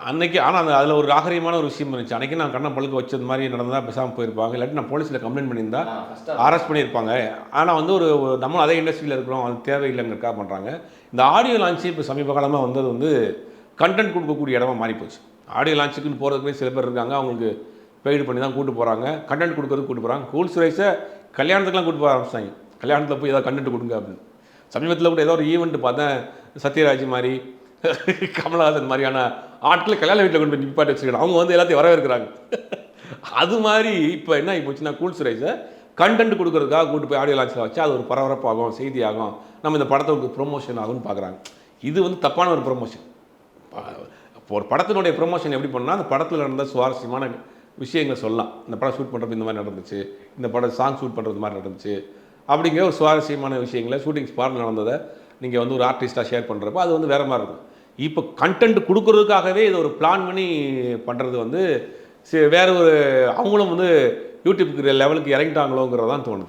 அன்னைக்கு ஆனால் அந்த அதில் ஒரு நாகரீகமான ஒரு விஷயம் இருந்துச்சு. அன்னைக்கு நான் கண்ணை பழுக்க வச்சது மாதிரி நடந்தா பேசாமல் போயிருப்பாங்க. இல்லாட்டி நான் போலீஸில் கம்ப்ளைண்ட் பண்ணியிருந்தா அரெஸ்ட் பண்ணியிருப்பாங்க. ஆனால் வந்து நம்மளும் அதே இண்டஸ்ட்ரியில் இருக்கிறோம், அது தேவையில்லைங்கிறக்காக பண்ணுறாங்க. இந்த ஆடியோ லான்ச்சு இப்போ சமீப காலமாக வந்தது வந்து கண்டென்ட் கொடுக்கக்கூடிய இடமா மாறிப்போச்சு. ஆடியோ லான்ச்சுக்குன்னு போகிறதுக்குனே சில பேர் இருக்காங்க, அவங்களுக்கு பெய்டு பண்ணி தான் கூட்டு போகிறாங்க. கண்டென்ட் கொடுக்கறதுக்கு கூட்டு போகிறாங்க. கூல் சுரேஷை கல்யாணத்துக்குலாம் கூட்டு போக ஆரம்பிச்சிட்டாங்க. கல்யாணத்தில் போய் ஏதாவது கண்டென்ட் கொடுங்க அப்படின்னு. சமீபத்தில் கூட ஏதோ ஒரு ஈவெண்ட் பார்த்தேன், சத்யராஜ் மாதிரி கமலஹாசன் மாதிரியான ஆட்களை கல்யாண வீட்டில் கொண்டு போய் நிப்பாட்டி வச்சுருக்காங்க. அவங்க வந்து எல்லாத்தையும் வரவேற்கிறாங்க. அது மாதிரி இப்போ என்ன ஆகி போச்சுன்னா, கூல் சுரேஷை கண்டென்ட் கொடுக்கறதுக்காக கூட்டு போய் ஆடியோ லான்ச்சில் வச்சு அது ஒரு பரபரப்பாகும், செய்தியாகும், நம்ம இந்த படத்துக்கு ப்ரொமோஷன் ஆகும்னு பார்க்குறாங்க. இது வந்து தப்பான ஒரு ப்ரொமோஷன். இப்போ ஒரு படத்தினுடைய ப்ரொமோஷன் எப்படி பண்ணால், அந்த படத்தில் நடந்த சுவாரஸ்யமான விஷயங்களை சொல்லலாம். இந்த படம் ஷூட் பண்ணுறது இந்த மாதிரி நடந்துச்சு, இந்த படம் சாங் ஷூட் பண்ணுறது மாதிரி நடந்துச்சு அப்படிங்கிற ஒரு சுவாரஸ்யமான விஷயங்களை ஷூட்டிங் ஸ்பாட்டில் நடந்ததை நீங்கள் வந்து ஒரு ஆர்டிஸ்ட்டாக ஷேர் பண்ணுறப்போ அது வந்து வேறு மாதிரி இருக்கும். இப்போ கண்டென்ட் கொடுக்கறதுக்காகவே இதை ஒரு பிளான் பண்ணி பண்ணுறது வந்து வேறு ஒரு அவங்களும் வந்து யூடியூப்க்கு லெவலுக்கு இறங்கிட்டாங்களோங்கிறது தான் தோணுது.